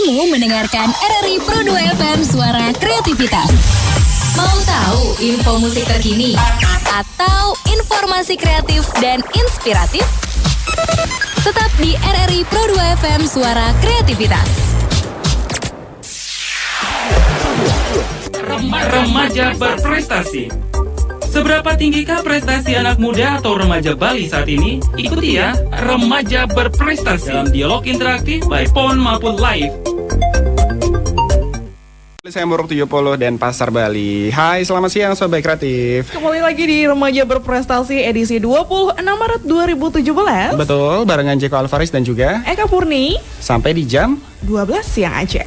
Kamu mendengarkan RRI Pro 2 FM Suara Kreativitas. Mau tahu info musik terkini atau informasi kreatif dan inspiratif? Tetap di RRI Pro 2 FM Suara Kreativitas. Remaja berprestasi. Seberapa tinggikah prestasi anak muda atau remaja Bali saat ini? Ikuti ya, Remaja Berprestasi dalam dialog interaktif by Pon maupun live. Saya Muruk 70 dan Pasar Bali. Hai, selamat siang Sobat Kreatif. Kembali lagi di Remaja Berprestasi edisi 26 Maret 2017. Betul, barengan Jeko Alvaris dan juga Eka Purni. sampai di jam 12 siang aja.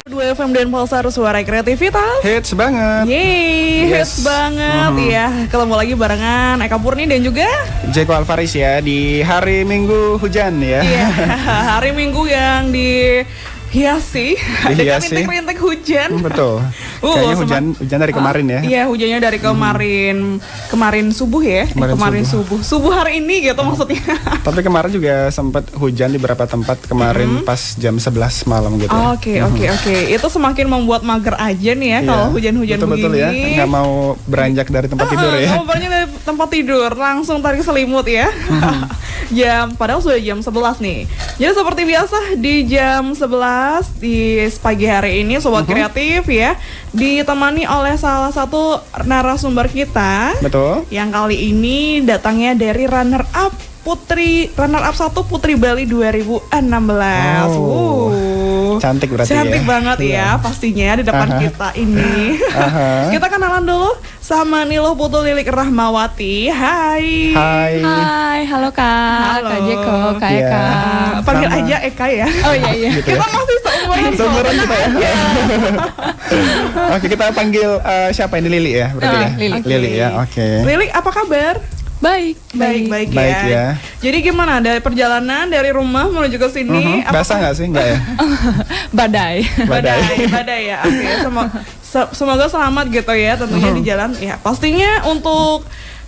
2 FM dan Pulsar Suara Kreativitas. hits banget. Yeay, Yes. hits banget ya. Ketemu lagi barengan Eka Purni dan juga Jeko Alvaris ya di hari Minggu hujan ya. iya, hari Minggu yang dihiasi dengan rintik-rintik hujan. Betul. Kayaknya hujan dari kemarin ya. Iya, hujannya dari kemarin subuh ya. Kemarin Subuh hari ini gitu maksudnya. Tapi kemarin juga sempat hujan di beberapa tempat kemarin pas jam 11 malam gitu. Oke. Itu semakin membuat mager aja nih ya kalau hujan-hujan betul begini. Ya, nggak mau beranjak dari tempat tidur ya. Mau beranjak dari tempat tidur, langsung tarik selimut ya. Padahal sudah jam 11 nih. Jadi seperti biasa di jam 11 di pagi hari ini Sobat Kreatif ya, ditemani oleh salah satu narasumber kita. Betul. Yang kali ini datangnya dari runner up 1 Putri Bali 2016. Cantik berarti Cantik ya. banget ya pastinya di depan kita ini. Kita kenalan dulu sama Niluh Putu Lilik Rahmawati. Hai. Hai. Halo Kak, Halo. Kak Jeko, Kak Iya. Eka. Panggil Sama. aja Eka ya. Oh iya. Gitu Kita ya. masih seumuran Seumuran kita ya. Oke, kita panggil siapa ini, Lili ya? Berarti ya? Lili. Lili ya, oke. Lilik, apa kabar? Baik. Baik ya. Jadi gimana dari perjalanan dari rumah menuju ke sini? Basah nggak sih? Nggak ya? Badai. Badai ya. Oke, semoga selamat gitu ya tentunya di jalan. Ya, pastinya untuk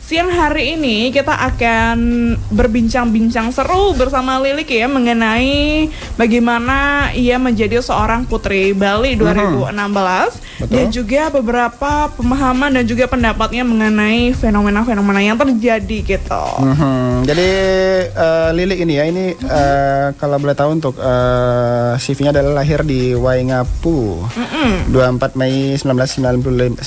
siang hari ini kita akan berbincang-bincang seru bersama Lilik ya mengenai bagaimana ia menjadi seorang Putri Bali 2016 dan juga beberapa pemahaman dan juga pendapatnya mengenai fenomena-fenomena yang terjadi gitu. Jadi Lili ini ya, kalau boleh tahu untuk CV-nya adalah lahir di Waingapu 24 Mei 1995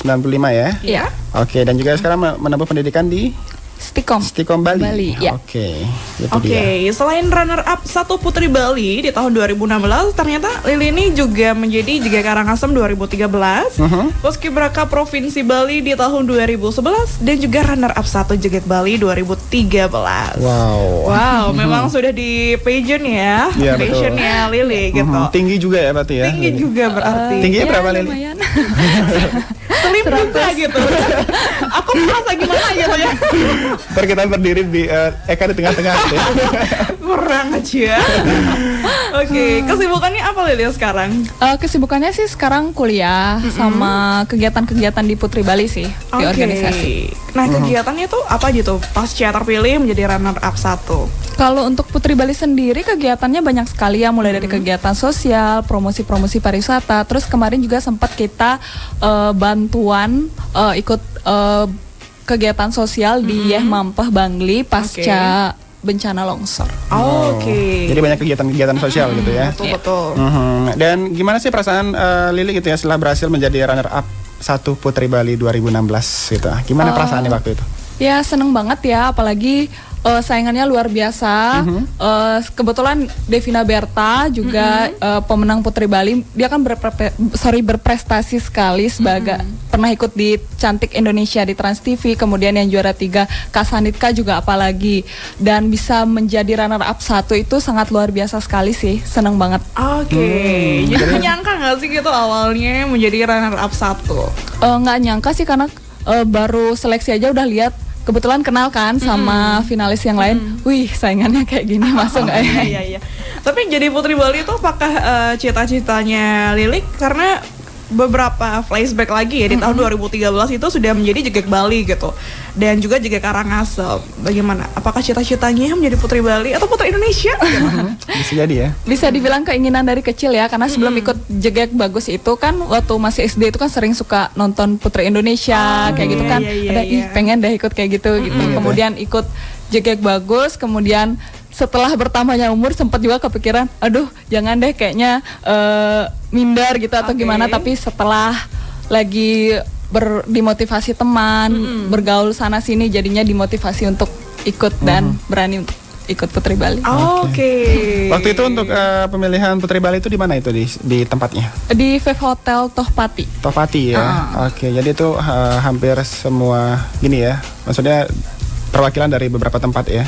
ya. Iya. Oke, dan juga sekarang menempuh pendidikan di Stikom Bali. Ya. Oke, itu Oke, dia. selain runner up 1 Putri Bali di tahun 2016, ternyata Lili ini juga menjadi Jega Karangasem 2013, Paskibraka Provinsi Bali di tahun 2011, dan juga runner up 1 Jeget Bali 2013. Wow, memang sudah di pageant ya, Iya, betul. passionnya Lili gitu. Tinggi juga ya berarti ya. Tinggi juga berarti. Tingginya berapa, Lili? Lumayan. Slim juga gitu. Aku merasa gimana gitu ya. Ntar kita berdiri di Eka di tengah-tengah ya. Kurang aja. Oke, kesibukannya apa Lili sekarang? Kesibukannya sih sekarang kuliah sama kegiatan-kegiatan di Putri Bali sih di organisasi. Nah, kegiatannya tuh apa aja tuh pasca terpilih menjadi runner up 1? Kalau untuk Putri Bali sendiri kegiatannya banyak sekali ya, mulai dari kegiatan sosial, promosi-promosi pariwisata. Terus kemarin juga sempat kita bantuan ikut kegiatan sosial di Yeh Mampeh Bangli pasca bencana longsor. Oke. Jadi banyak kegiatan-kegiatan sosial gitu ya. Betul. Dan gimana sih perasaan Lili gitu ya setelah berhasil menjadi runner up 1 Putri Bali 2016 gitu. Gimana perasaannya waktu itu? Ya seneng banget ya, apalagi saingannya luar biasa. Kebetulan Devina Berta juga pemenang Putri Bali. Dia kan berprestasi sekali sebagai pernah ikut di Cantik Indonesia di Trans TV. Kemudian yang juara 3 Kasanitka juga apalagi. Dan bisa menjadi runner up 1 itu sangat luar biasa sekali sih. Seneng banget. Oke. Jadi nyangka nggak sih gitu awalnya menjadi runner up 1? Nggak nyangka sih karena baru seleksi aja udah lihat. Kebetulan kenal kan sama finalis yang lain. Wih, saingannya kayak gini, masuk nggak ya? Iya. Tapi jadi Putri Bali itu apakah cita-citanya Lilik? Karena beberapa flashback lagi ya di tahun 2013 itu sudah menjadi JGK Bali gitu. Dan juga JGK Karangasem. Bagaimana? Apakah cita-citanya menjadi Putri Bali atau Putri Indonesia? Bisa jadi ya. Bisa dibilang keinginan dari kecil ya, karena sebelum ikut JGK Bagus itu kan waktu masih SD itu kan sering suka nonton Putri Indonesia kayak gitu kan. Ada pengen deh ikut kayak gitu gitu. Kemudian ikut JGK Bagus, kemudian setelah bertambahnya umur sempat juga kepikiran, aduh jangan deh kayaknya minder gitu atau gimana, tapi setelah lagi dimotivasi teman, bergaul sana sini jadinya dimotivasi untuk ikut dan berani untuk ikut Putri Bali. Oke. Waktu itu untuk pemilihan Putri Bali itu di mana itu di tempatnya? Di Vive Hotel Tohpati. Tohpati ya. Oke, jadi itu hampir semua gini ya. Maksudnya perwakilan dari beberapa tempat ya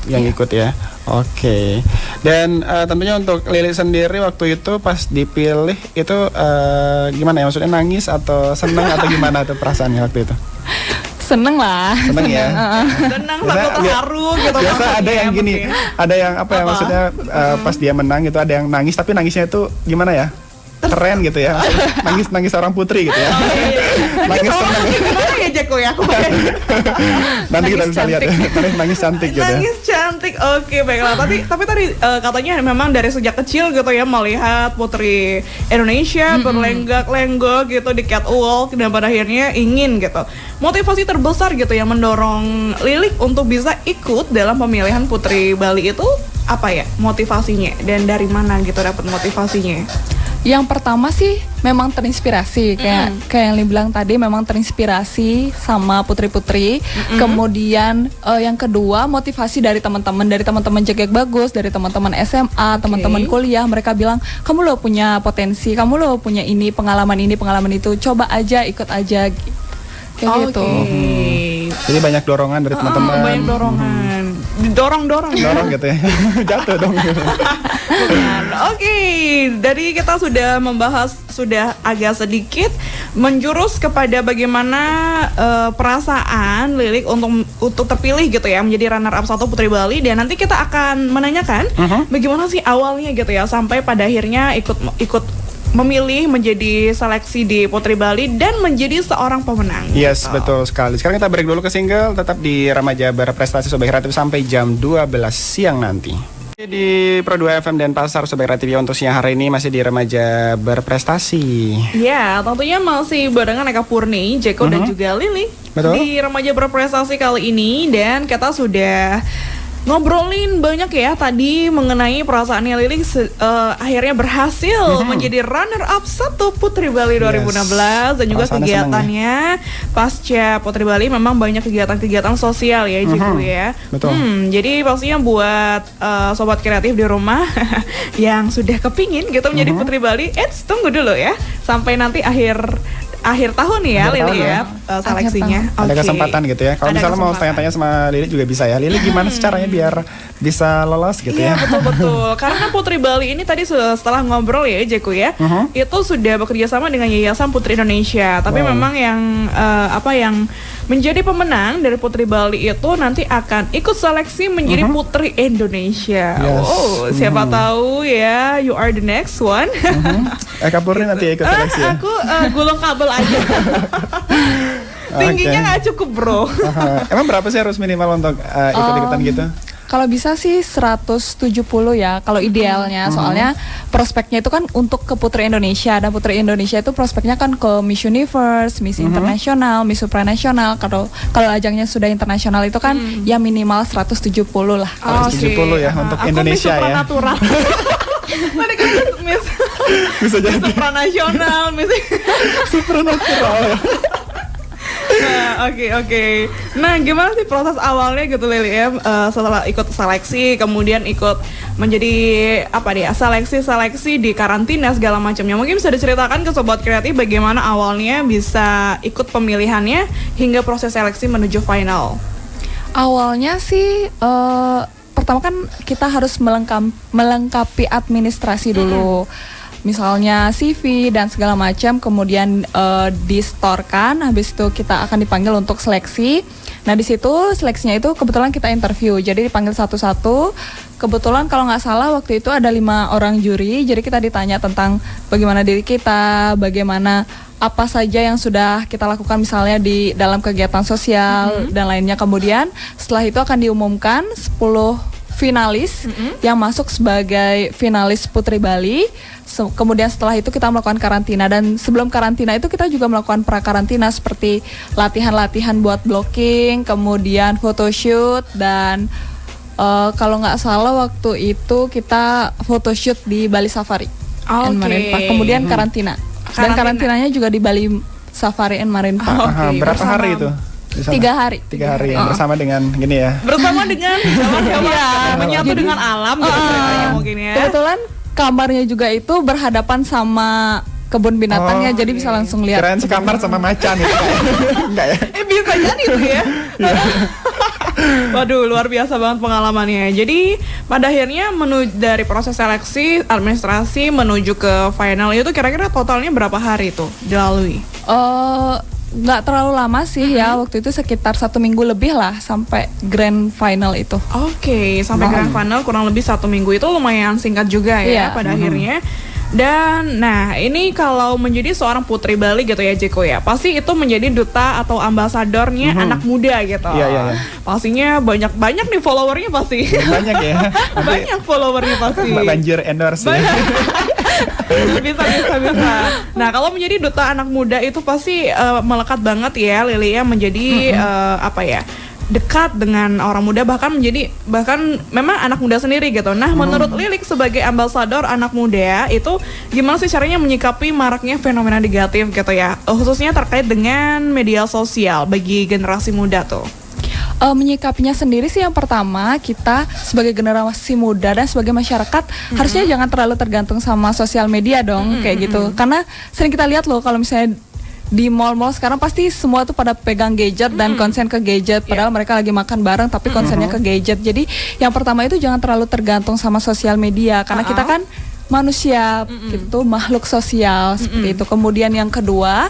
yang ikut ya. Oke. Dan tentunya untuk Lili sendiri waktu itu pas dipilih itu gimana ya? Maksudnya nangis atau senang atau gimana tuh perasaannya waktu itu? Seneng lah. Seneng ya. Senang atau terharu gitu. Biasa ada yang gini, ada yang apa ya maksudnya pas dia menang itu ada yang nangis tapi nangisnya itu gimana ya? Keren gitu ya, nangis orang putri gitu ya. Nangis senang. Gimana ya Jeko ya? Nanti kita bisa lihat ya, nangis cantik gitu ya. Nangis cantik, oke baiklah. Tapi tadi katanya memang dari sejak kecil gitu ya melihat Putri Indonesia berlenggak-lenggok gitu di catwalk dan pada akhirnya ingin gitu. Motivasi terbesar gitu yang mendorong Lilik untuk bisa ikut dalam pemilihan Putri Bali itu apa ya motivasinya dan dari mana gitu dapat motivasinya? Yang pertama sih memang terinspirasi kayak yang dibilang tadi, memang terinspirasi sama putri-putri. Kemudian yang kedua motivasi dari teman-teman JGK Bagus, dari teman-teman SMA, teman-teman kuliah. Mereka bilang kamu lo punya potensi, kamu lo punya ini pengalaman itu, coba aja ikut aja kayak gitu. Jadi banyak dorongan dari teman-teman. Banyak dorongan. Dorong gitu ya. Jatuh dong. Oke, dari kita sudah membahas sudah agak sedikit menjurus kepada bagaimana perasaan Lilik untuk terpilih gitu ya menjadi runner up 1 Putri Bali, dan nanti kita akan menanyakan bagaimana sih awalnya gitu ya sampai pada akhirnya ikut memilih menjadi seleksi di Putri Bali dan menjadi seorang pemenang. Yes, betul sekali. Sekarang kita break dulu ke single, tetap di Remaja Berprestasi Sobat Kreatif sampai jam 12 siang nanti. Di Pro 2 FM dan Pasar Sobat Kreatif untuk siang hari ini masih di Remaja Berprestasi. Ya, tentunya masih barengan Eka Purni, Jeko dan juga Lili. Betul. Di Remaja Berprestasi kali ini, dan kita sudah ngobrolin banyak ya tadi mengenai perasaannya Lilik akhirnya berhasil menjadi runner up 1 Putri Bali 2016 dan juga kegiatannya pasca Putri Bali memang banyak kegiatan-kegiatan sosial ya Jiku ya. Betul. Jadi pastinya buat sobat kreatif di rumah yang sudah kepingin gitu menjadi Putri Bali, tunggu dulu ya sampai nanti akhir tahun ya Lili ya seleksinya. Ada kesempatan gitu ya. Kalau misalnya mau tanya-tanya sama Lili juga bisa ya. Lili gimana caranya biar bisa lolos gitu ya? Iya betul. Karena Putri Bali ini tadi setelah ngobrol ya Jeko ya, itu sudah bekerja sama dengan Yayasan Putri Indonesia. Tapi memang yang yang menjadi pemenang dari Putri Bali itu nanti akan ikut seleksi menjadi Putri Indonesia. Yes. Oh, siapa tahu ya, you are the next one. Eka Purni nanti ikut seleksi ya? Aku gulung kabel aja. Tingginya nggak cukup bro. Emang berapa sih harus minimal untuk ikut-ikutan gitu? Kalau bisa sih 170 ya, kalau idealnya. Soalnya prospeknya itu kan untuk ke Putri Indonesia. Dan Putri Indonesia itu prospeknya kan ke Miss Universe, Miss Internasional, Miss Supranasional. Kalau ajangnya sudah internasional itu kan ya minimal 170 lah. 170 ya untuk Indonesia ya. Tadi kan Miss Bisa jadi Supranasional, Miss Supranatural. Nah, oke. Nah, gimana sih proses awalnya gitu Lili ya, setelah ikut seleksi, kemudian ikut menjadi seleksi di karantina segala macamnya. Mungkin bisa diceritakan ke sobat kreatif bagaimana awalnya bisa ikut pemilihannya hingga proses seleksi menuju final. Awalnya sih pertama kan kita harus melengkapi administrasi dulu. Misalnya CV dan segala macam, kemudian distorkan, habis itu kita akan dipanggil untuk seleksi. Nah di situ seleksinya itu kebetulan kita interview, jadi dipanggil satu-satu. Kebetulan kalau nggak salah waktu itu ada 5 orang juri, jadi kita ditanya tentang bagaimana diri kita, bagaimana apa saja yang sudah kita lakukan misalnya di dalam kegiatan sosial dan lainnya. Kemudian setelah itu akan diumumkan 10 finalis yang masuk sebagai finalis Putri Bali. Kemudian setelah itu kita melakukan karantina, dan sebelum karantina itu kita juga melakukan pra-karantina seperti latihan-latihan buat blocking, kemudian photoshoot, dan kalau nggak salah waktu itu kita photoshoot di Bali Safari and Marine Park. Kemudian karantina. Dan karantinanya juga di Bali Safari and Marine Park. Berapa hari itu? 3 hari. 3 hari ya, bersama dengan gini ya. Bersama dengan hewan-hewan, menyatu dengan alam gitu ceritanya mungkin ya. Kebetulan kamarnya juga itu berhadapan sama kebun binatangnya, jadi bisa langsung lihat. Keren sekamar sama macan itu. Enggak ya? Bisa jadi itu ya. Waduh, luar biasa banget pengalamannya. Jadi pada akhirnya dari proses seleksi administrasi menuju ke final itu kira-kira totalnya berapa hari itu dilalui? Nggak terlalu lama sih ya, waktu itu sekitar 1 minggu lebih lah sampai grand final itu. Oke, sampai grand final kurang lebih 1 minggu, itu lumayan singkat juga ya pada akhirnya. Dan nah ini kalau menjadi seorang Putri Bali gitu ya Jeko ya, pasti itu menjadi duta atau ambasadornya anak muda gitu. Iya. Pastinya banyak nih followernya pasti. Banyak ya. Banyak followernya pasti. Banjir endorse ya. Bisa. Nah kalau menjadi duta anak muda itu pasti melekat banget ya Lili ya, menjadi dekat dengan orang muda, bahkan memang anak muda sendiri gitu. Nah menurut Lilik sebagai ambasador anak muda itu gimana sih caranya menyikapi maraknya fenomena negatif gitu ya, khususnya terkait dengan media sosial bagi generasi muda tuh? Menyikapinya sendiri sih, yang pertama kita sebagai generasi muda dan sebagai masyarakat harusnya jangan terlalu tergantung sama sosial media dong, kayak gitu. Karena sering kita lihat loh kalau misalnya di mall-mall sekarang pasti semua tuh pada pegang gadget dan konsen ke gadget, padahal mereka lagi makan bareng tapi konsennya ke gadget. Jadi yang pertama itu jangan terlalu tergantung sama sosial media, karena kita kan manusia gitu, makhluk sosial seperti itu. Kemudian yang kedua,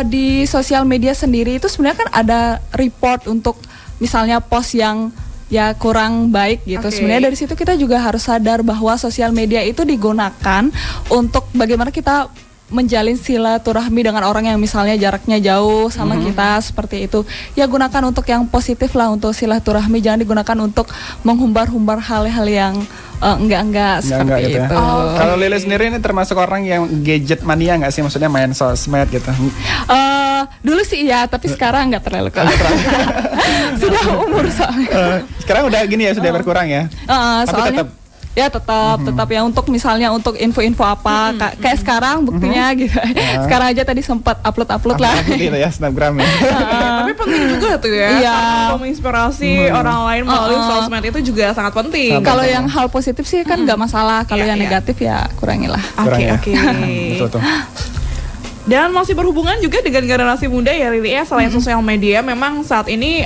di sosial media sendiri itu sebenarnya kan ada report untuk misalnya post yang ya kurang baik gitu. Sebenarnya dari situ kita juga harus sadar bahwa sosial media itu digunakan untuk bagaimana kita menjalin silaturahmi dengan orang yang misalnya jaraknya jauh sama kita, seperti itu. Ya gunakan untuk yang positif lah untuk silaturahmi, jangan digunakan untuk menghumbar-humbar hal-hal yang enggak seperti gitu itu. Ya. Kalau Lili sendiri ini termasuk orang yang gadget mania nggak sih? Maksudnya main sosmed gitu? Dulu sih iya, tapi sekarang nggak terlalu sudah umur soalnya. Sekarang udah gini ya, sudah berkurang ya? Tapi soalnya tetap ya untuk misalnya untuk info-info apa kayak sekarang buktinya gitu. Sekarang aja tadi sempat upload lah. Gitu ya, Snapgram ya. Tapi penting juga tuh ya. Untuk menginspirasi orang lain melalui sosmed itu juga sangat penting. Kalau yang hal positif sih kan nggak masalah. Kalau yang negatif ya kurangilah. Oke. Betul. Dan masih berhubungan juga dengan generasi muda ya Lili ya, selain sosial media, memang saat ini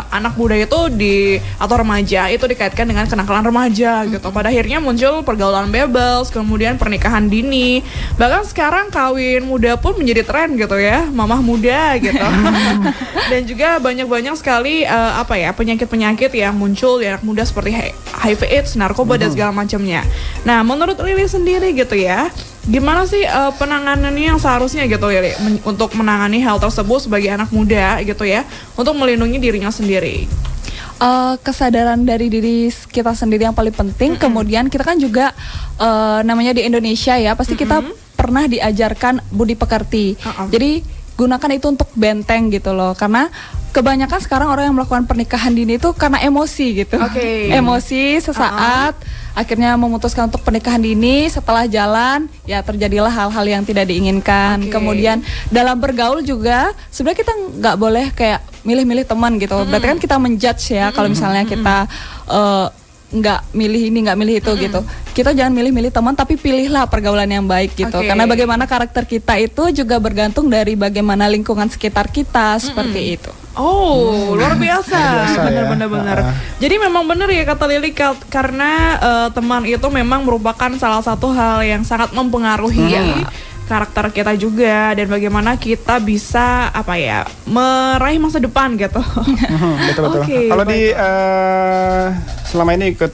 anak muda itu atau remaja itu dikaitkan dengan kenakalan remaja gitu. Pada akhirnya muncul pergaulan bebas, kemudian pernikahan dini, bahkan sekarang kawin muda pun menjadi tren gitu ya, mamah muda gitu. Dan juga banyak sekali penyakit-penyakit yang muncul di anak muda seperti HIV/AIDS, narkoba dan segala macamnya. Nah menurut Lili sendiri gitu ya, gimana sih penanganannya yang seharusnya gitu Lili untuk menangani hal tersebut sebagai anak muda gitu ya, untuk melindungi dirinya sendiri? Kesadaran dari diri kita sendiri yang paling penting. Kemudian kita kan juga namanya di Indonesia ya, pasti kita pernah diajarkan budi pekerti. Jadi gunakan itu untuk benteng gitu loh, karena kebanyakan sekarang orang yang melakukan pernikahan dini itu karena emosi gitu. Emosi sesaat akhirnya memutuskan untuk pernikahan dini, setelah jalan ya terjadilah hal-hal yang tidak diinginkan. Kemudian dalam bergaul juga sebenarnya kita nggak boleh kayak milih-milih teman gitu. Berarti kan kita menjudge ya kalau misalnya kita nggak milih ini, nggak milih itu gitu. Kita jangan milih-milih teman, tapi pilihlah pergaulan yang baik gitu. Karena bagaimana karakter kita itu juga bergantung dari bagaimana lingkungan sekitar kita, seperti itu. Luar biasa. Benar. Jadi memang benar ya kata Lili, karena teman itu memang merupakan salah satu hal yang sangat mempengaruhi karakter kita juga dan bagaimana kita bisa meraih masa depan gitu. Betul-betul. Oke, Kalau di baiklah. selama ini ikut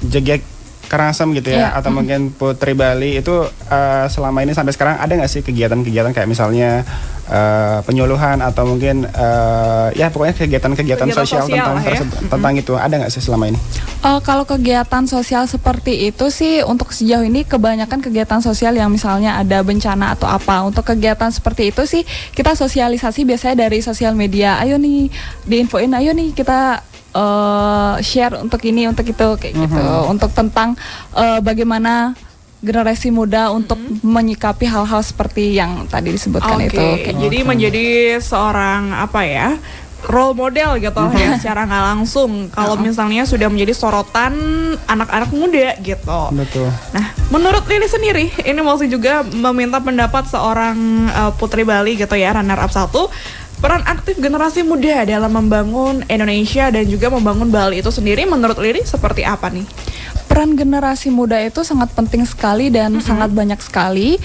Jegiat Karangasem gitu ya, atau mungkin Putri Bali itu selama ini sampai sekarang ada nggak sih kegiatan-kegiatan kayak misalnya penyuluhan atau mungkin ya pokoknya kegiatan-kegiatan sosial tentang itu ada nggak sih selama ini? Kalau kegiatan sosial seperti itu sih untuk sejauh ini kebanyakan kegiatan sosial yang misalnya ada bencana atau apa. Untuk kegiatan seperti itu sih kita sosialisasi biasanya dari sosial media. Ayo nih diinfoin, ayo nih kita share untuk ini, untuk itu kayak gitu. Untuk tentang bagaimana generasi muda untuk menyikapi hal-hal seperti yang tadi disebutkan itu. Jadi menjadi seorang role model gitu ya secara nggak langsung kalau misalnya sudah menjadi sorotan anak-anak muda gitu. Betul. Nah, menurut Lili sendiri, ini masih juga meminta pendapat seorang Putri Bali gitu ya, runner up 1. Peran aktif generasi muda dalam membangun Indonesia dan juga membangun Bali itu sendiri menurut Lili seperti apa nih? Peran generasi muda itu sangat penting sekali dan sangat banyak sekali,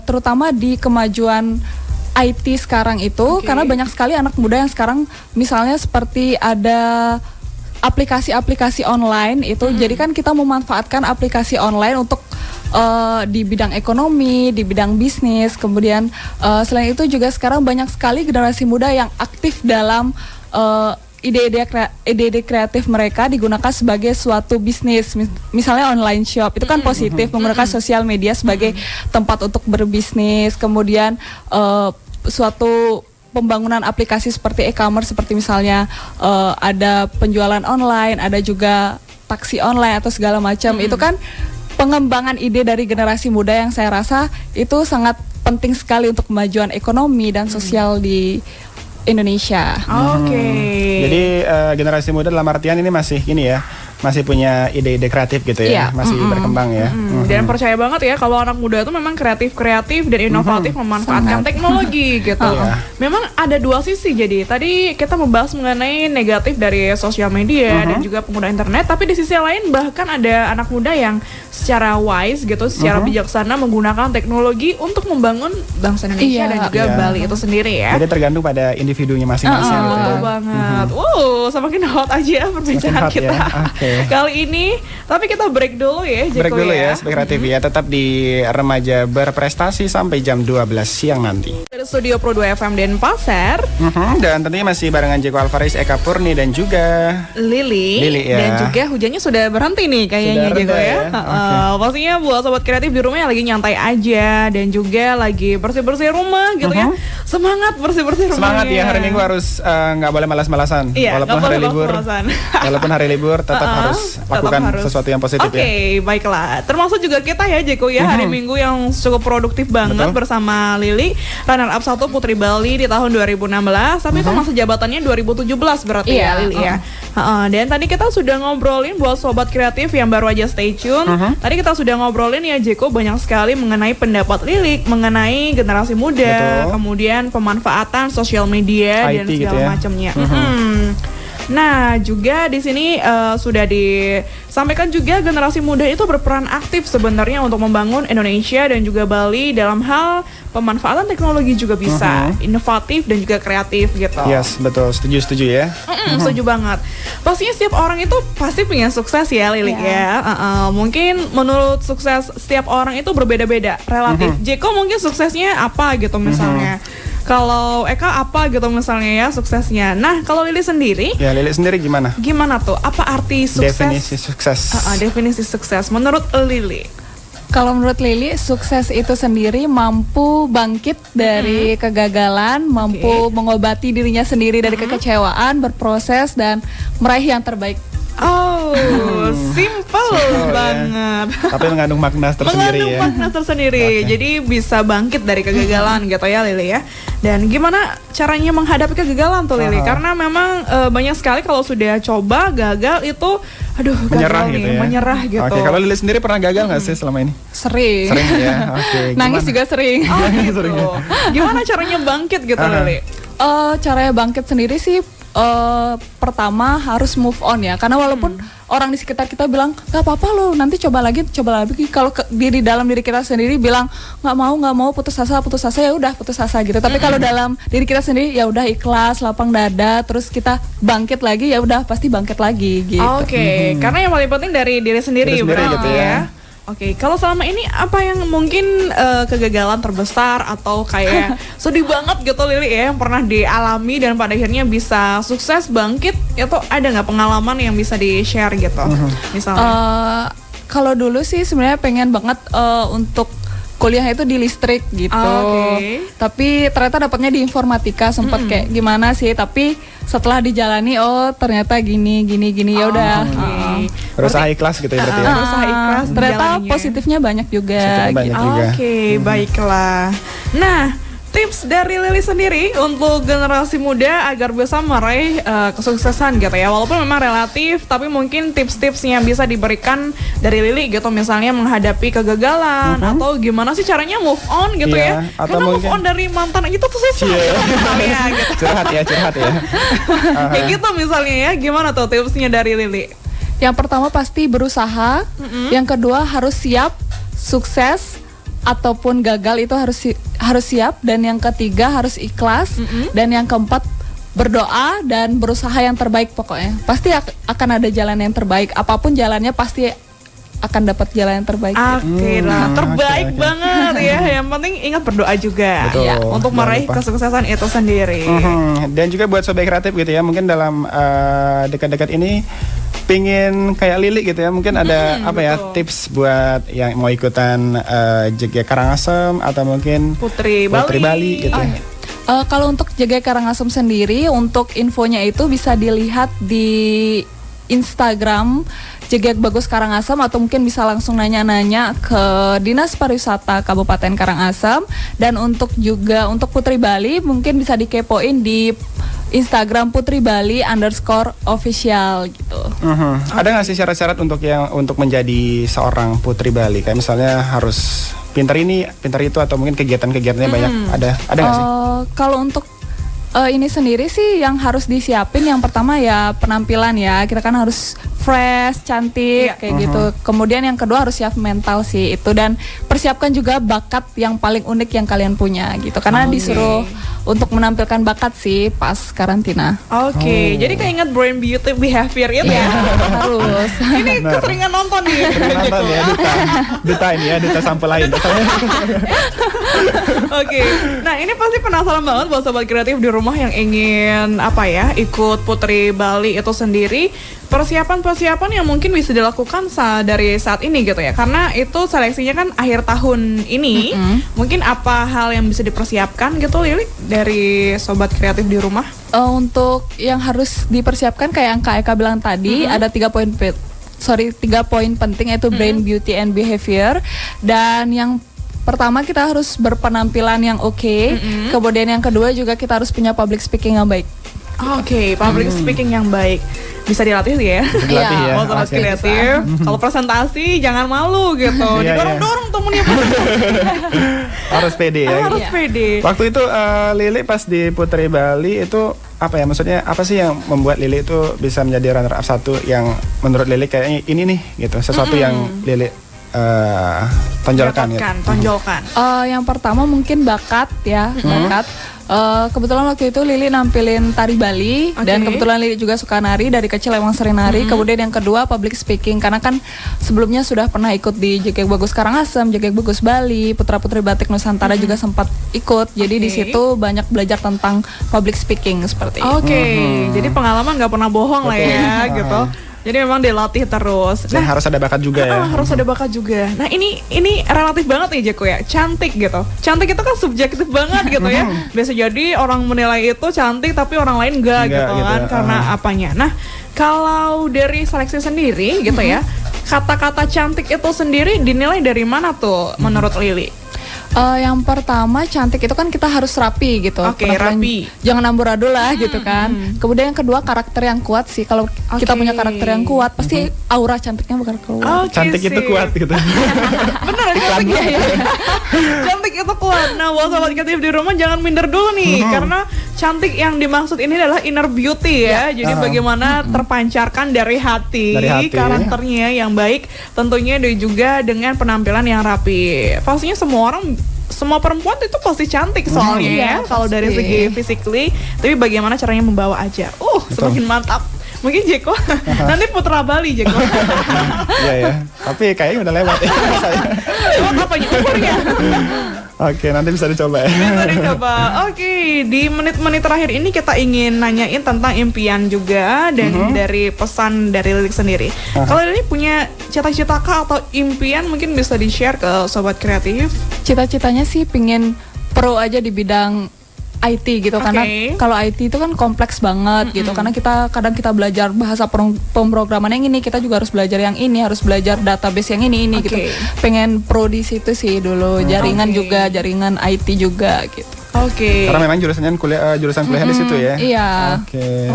terutama di kemajuan IT sekarang itu, karena banyak sekali anak muda yang sekarang misalnya seperti ada aplikasi-aplikasi online itu, jadi kan kita memanfaatkan aplikasi online untuk di bidang ekonomi, di bidang bisnis, kemudian selain itu juga sekarang banyak sekali generasi muda yang aktif dalam ide-ide kreatif mereka digunakan sebagai suatu bisnis, misalnya online shop, itu kan positif, menggunakan sosial media sebagai tempat untuk berbisnis, kemudian suatu pembangunan aplikasi seperti e-commerce, seperti misalnya ada penjualan online, ada juga taksi online atau segala macam, itu kan pengembangan ide dari generasi muda yang saya rasa itu sangat penting sekali untuk kemajuan ekonomi dan sosial di Indonesia. Jadi generasi muda dalam artian ini masih masih punya ide-ide kreatif gitu ya, masih berkembang ya. Dan percaya banget ya kalau anak muda itu memang kreatif dan inovatif, memanfaatkan teknologi gitu. Memang ada dua sisi, jadi tadi kita membahas mengenai negatif dari sosial media dan juga pengguna internet, tapi di sisi lain bahkan ada anak muda yang secara wise gitu, secara bijaksana menggunakan teknologi untuk membangun bangsa Indonesia dan juga Bali itu sendiri ya. Jadi tergantung pada individunya masing-masing. Betul banget. Semakin hot aja perbincangan kita. Kali ini, tapi kita break dulu ya, Jeko. Break dulu ya, Sobat Kreatif ya. Tetap di Remaja Berprestasi sampai jam 12 siang nanti. Dari Studio Pro 2 FM Denpasar. Dan tentunya masih barengan Jeko Alvaris, Eka Purni dan juga Lili ya. Dan juga hujannya sudah berhenti nih kayaknya, Jeko ya. Pastinya buat Sobat Kreatif di rumah yang lagi nyantai aja dan juga lagi bersih-bersih rumah gitu ya. Semangat bersih-bersih rumahnya. Semangat ya, hari Minggu harus nggak boleh malas-malasan. Walaupun hari libur. Walaupun hari libur tetap harus lakukan sesuatu yang positif ya. Oke, baiklah. Termasuk juga kita ya, Jeko ya, hari Minggu yang cukup produktif banget bersama Lili, runner up 1 Putri Bali di tahun 2016, tapi itu masa jabatannya 2017 berarti ya Lili ya. Dan tadi kita sudah ngobrolin buat Sobat Kreatif yang baru aja stay tune. Tadi kita sudah ngobrolin ya, Jeko, banyak sekali mengenai pendapat Lili mengenai generasi muda, kemudian pemanfaatan sosial media IT dan segala gitu ya, macamnya. Nah, juga di sini sudah disampaikan juga generasi muda itu berperan aktif sebenarnya untuk membangun Indonesia dan juga Bali dalam hal pemanfaatan teknologi juga bisa inovatif dan juga kreatif gitu. Yes, betul, setuju ya. Setuju banget. Pastinya setiap orang itu pasti punya sukses ya, Lili ya. Mungkin menurut sukses setiap orang itu berbeda-beda, relatif. Jeko mungkin suksesnya apa gitu misalnya. Kalau Eka apa gitu misalnya ya suksesnya. Nah, kalau Lili sendiri? Ya, Lili sendiri gimana? Gimana tuh? Apa arti sukses? Definisi sukses. Definisi sukses menurut Lili. Kalau menurut Lili, sukses itu sendiri mampu bangkit dari kegagalan, mampu mengobati dirinya sendiri dari kekecewaan, berproses dan meraih yang terbaik. Simple banget. Tapi mengandung makna tersendiri ya. Makna tersendiri. Jadi bisa bangkit dari kegagalan gitu ya, Lili ya. Dan gimana caranya menghadapi kegagalan tuh, Lili? Karena memang banyak sekali kalau sudah coba gagal itu menyerah gagal gitu nih, ya. menyerah gitu. Oke, kalau Lili sendiri pernah gagal nggak sih selama ini? Sering ya. Nangis juga sering. Gitu. Gimana caranya bangkit gitu, Lili? Caranya bangkit sendiri sih pertama harus move on ya, karena walaupun orang di sekitar kita bilang nggak apa-apa loh, nanti coba lagi. Kalau di dalam diri kita sendiri bilang nggak mau, putus asa ya udah putus asa gitu. Tapi kalau dalam diri kita sendiri ya udah ikhlas, lapang dada, terus kita bangkit lagi, ya udah pasti bangkit lagi gitu. Oke, karena yang paling penting dari diri sendiri berarti gitu ya. Oke, kalau selama ini apa yang mungkin kegagalan terbesar atau kayak sedih banget gitu Lili ya yang pernah dialami dan pada akhirnya bisa sukses bangkit, itu ada nggak pengalaman yang bisa di-share gitu? Misalnya. Kalau dulu sih sebenarnya pengen banget untuk kuliah itu di listrik gitu. Tapi ternyata dapatnya di informatika, sempat kayak gimana sih, tapi setelah dijalani ternyata gini ya udah. Berusaha ikhlas gitu ya berarti ya. Berusaha ikhlas. Ternyata positifnya banyak juga. Oke, baiklah. Nah, tips dari Lili sendiri untuk generasi muda agar bisa meraih kesuksesan gitu ya. Walaupun memang relatif, tapi mungkin tips-tipsnya bisa diberikan dari Lili gitu. Misalnya menghadapi kegagalan atau gimana sih caranya move on gitu ya. Atau karena move mungkin on dari mantan itu tuh susah misalnya gitu. curhat ya. Kayak gitu misalnya ya. Gimana tuh tipsnya dari Lili? Yang pertama pasti berusaha, yang kedua harus siap sukses ataupun gagal itu harus siap, dan yang ketiga harus ikhlas, dan yang keempat berdoa dan berusaha yang terbaik pokoknya. Pasti akan ada jalan yang terbaik, apapun jalannya pasti akan dapat jalan yang terbaik. Oke lah, terbaik banget ya. Yang penting ingat berdoa juga ya, untuk meraih kesuksesan itu sendiri. Dan juga buat sobat kreatif gitu ya, mungkin dalam dekat-dekat ini pingin kayak Lili gitu ya, mungkin ada tips buat yang mau ikutan JG Karangasem atau mungkin Putri Bali gitu. Kalau untuk JG Karangasem sendiri, untuk infonya itu bisa dilihat di Instagram JG Bagus Karangasem, atau mungkin bisa langsung nanya-nanya ke Dinas Pariwisata Kabupaten Karangasem. Dan untuk Putri Bali mungkin bisa dikepoin di Instagram Putri Bali _official gitu. Ada nggak sih syarat-syarat untuk menjadi seorang Putri Bali? Kayak misalnya harus pintar ini, pintar itu, atau mungkin kegiatan-kegiatannya banyak. Ada nggak sih? Kalau untuk ini sendiri sih yang harus disiapin, yang pertama ya penampilan ya. Kita kan harus fresh, cantik kayak gitu. Kemudian yang kedua harus siap mental sih itu, dan persiapkan juga bakat yang paling unik yang kalian punya gitu. Karena disuruh untuk menampilkan bakat sih pas karantina. Jadi keinget brain beauty behavior itu ya. Harus. Ini keseringan nonton nih. Nonton ya, duta ini ya, duta sampel lain. Nah ini pasti penasaran banget buat sobat kreatif di rumah yang ingin ikut Putri Bali itu sendiri. Persiapan yang mungkin bisa dilakukan dari saat ini gitu ya, karena itu seleksinya kan akhir tahun ini. Mungkin apa hal yang bisa dipersiapkan gitu Lili dari sobat kreatif di rumah? Untuk yang harus dipersiapkan kayak yang Kak Eka bilang tadi, ada 3 poin penting, yaitu brain, beauty, and behavior. Dan yang pertama kita harus berpenampilan yang oke. Kemudian yang kedua juga kita harus punya public speaking yang baik. Public speaking yang baik bisa dilatih ya. Mau sobat kreatif, kalau presentasi jangan malu gitu. Didorong-dorong temennya. Harus pede ya. Harus pede. Waktu itu Lili pas di Putri Bali itu maksudnya apa sih yang membuat Lili itu bisa menjadi runner up 1 yang menurut Lili kayaknya ini nih gitu, sesuatu yang Lili tonjolkan. Yang pertama mungkin bakat ya, bakat. Kebetulan waktu itu Lili nampilin tari Bali, dan kebetulan Lili juga suka nari, dari kecil emang sering nari. Kemudian yang kedua public speaking, karena kan sebelumnya sudah pernah ikut di JG Bagus Karangasem, JG Bagus Bali, Putra Putri Batik Nusantara juga sempat ikut. Jadi di situ banyak belajar tentang public speaking seperti itu. Jadi pengalaman nggak pernah bohong lah ya gitu. Jadi memang dilatih terus. Dan harus ada bakat juga ya. Harus ada bakat juga. Nah ini relatif banget nih Jeko ya. Cantik gitu. Cantik itu kan subjektif banget gitu ya. Biasa jadi orang menilai itu cantik tapi orang lain enggak gitu kan. Karena apanya. Nah kalau dari seleksi sendiri gitu ya, kata-kata cantik itu sendiri dinilai dari mana tuh menurut Lili? Yang pertama cantik itu kan kita harus rapi gitu. Rapi. Jangan amburadul lah gitu kan. Kemudian yang kedua karakter yang kuat sih. Kalau kita punya karakter yang kuat, pasti aura cantiknya bakal keluar. Cantik itu kuat gitu. Bener, cantik ya. Cantik itu kuat. Nah buat sobat kreatif di rumah jangan minder dulu nih, karena cantik yang dimaksud ini adalah inner beauty ya. Jadi bagaimana terpancarkan dari hati, karakternya yang baik tentunya, dan juga dengan penampilan yang rapi. Pastinya semua perempuan itu pasti cantik soalnya ya, kalau dari segi physically, tapi bagaimana caranya membawa aja. Semakin mantap. Mungkin Jeko nanti putra Bali Jeko. Iya ya. Tapi kayaknya udah lewat ya. Lewat apanya umurnya? Oke, nanti bisa dicoba ya. Bisa dicoba. Oke, di menit-menit terakhir ini kita ingin nanyain tentang impian juga dan dari pesan dari Lilik sendiri. Kalau Lilik punya cita-cita kah atau impian, mungkin bisa di-share ke Sobat Kreatif? Cita-citanya sih pingin pro aja di bidang IT gitu, karena kalau IT itu kan kompleks banget gitu, karena kadang kita belajar bahasa pemrograman yang ini, kita juga harus belajar yang ini, harus belajar database yang ini gitu. Pengen pro di situ sih dulu, jaringan juga, jaringan IT juga gitu. Karena memang jurusan kuliah di situ ya. Iya.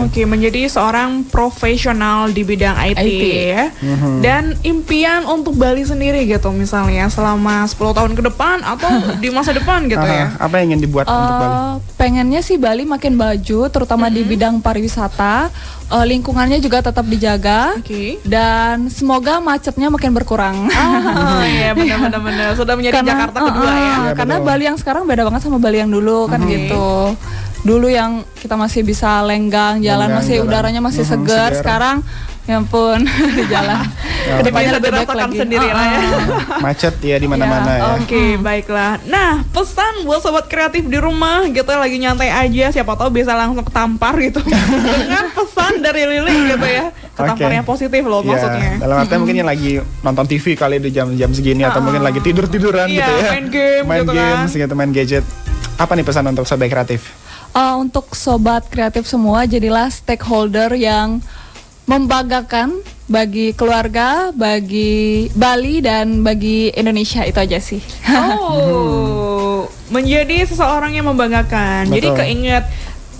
Oke, menjadi seorang profesional di bidang IT. Ya. Dan impian untuk Bali sendiri gitu, misalnya selama 10 tahun ke depan atau di masa depan gitu ya. Apa yang ingin dibuat untuk Bali? Pengennya sih Bali makin baju, terutama di bidang pariwisata. Lingkungannya juga tetap dijaga, dan semoga macetnya makin berkurang. Iya, benar-benar sudah menjadi Jakarta kedua ya. Karena Bali yang sekarang beda banget sama Bali yang dulu kan gitu. Dulu yang kita masih bisa lenggang, jalan udaranya masih segar. Sekarang ya ampun, di jalan. Kedepannya lebih baik lagi. Sendiri lah ya. Macet ya di mana-mana ya. Oke, baiklah. Nah, pesan buat Sobat Kreatif di rumah gitu, lagi nyantai aja, siapa tahu bisa langsung ketampar gitu. Dengan pesan dari Lili gitu ya. Ketamparnya positif loh maksudnya. Dalam artinya mungkin yang lagi nonton TV kali di jam-jam segini, atau mungkin lagi tidur-tiduran gitu ya. Main games gitu, main gadget. Apa nih pesan untuk Sobat Kreatif? Untuk Sobat Kreatif semua, jadilah stakeholder yang membanggakan bagi keluarga, bagi Bali, dan bagi Indonesia. Itu aja sih. Menjadi seseorang yang membanggakan. Jadi keinget,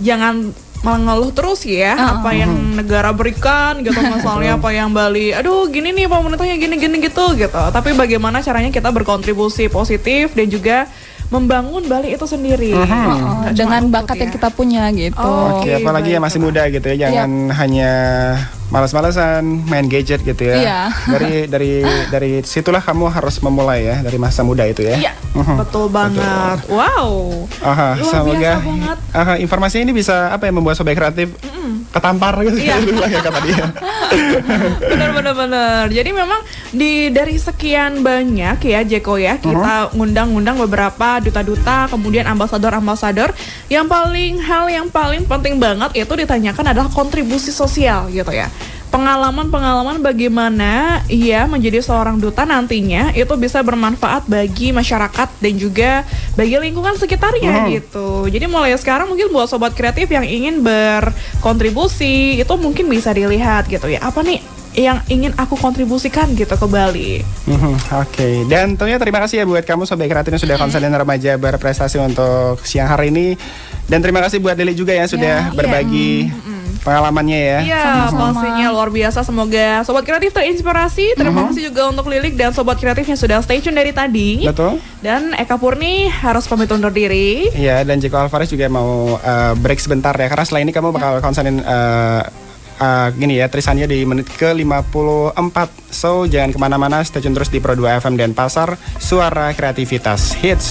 jangan mengeluh terus ya, apa yang negara berikan gitu, misalnya apa yang Bali, aduh gini nih pemerintahnya gini gitu. Tapi bagaimana caranya kita berkontribusi positif dan juga membangun Bali itu sendiri dengan bakat yang kita punya gitu. Apalagi yang masih muda gitu ya, jangan hanya malas-malasan main gadget gitu ya. Dari situlah kamu harus memulai ya, dari masa muda itu ya. Iya, betul banget. Wow. Semoga informasi ini bisa membuat Sobat Kreatif ketampar gitu ya kata dia. Benar. Jadi memang dari sekian banyak ya Jeko ya, kita ngundang beberapa duta-duta, kemudian ambasador-ambasador. Hal yang paling penting banget itu ditanyakan adalah kontribusi sosial gitu ya. Pengalaman-pengalaman bagaimana ia menjadi seorang duta nantinya itu bisa bermanfaat bagi masyarakat dan juga bagi lingkungan sekitarnya gitu. Jadi mulai sekarang mungkin buat Sobat Kreatif yang ingin berkontribusi itu mungkin bisa dilihat gitu ya. Apa nih yang ingin aku kontribusikan gitu ke Bali. Dan tentunya terima kasih ya buat kamu Sobat Kreatif yang sudah konseling remaja berprestasi untuk siang hari ini. Dan terima kasih buat Deli juga ya sudah berbagi pengalamannya ya. Iya, pastinya luar biasa. Semoga Sobat Kreatif terinspirasi. Terima kasih juga untuk Lilik dan Sobat Kreatif yang sudah stay tune dari tadi. Betul. Dan Eka Purni harus pamit undur diri. Iya, dan Jeko Alvarez juga mau break sebentar ya, karena setelah ini kamu bakal konseling Trisannya di menit ke-54. So, jangan kemana-mana, stay tune terus di Pro 2 FM Denpasar, Suara Kreativitas Hits.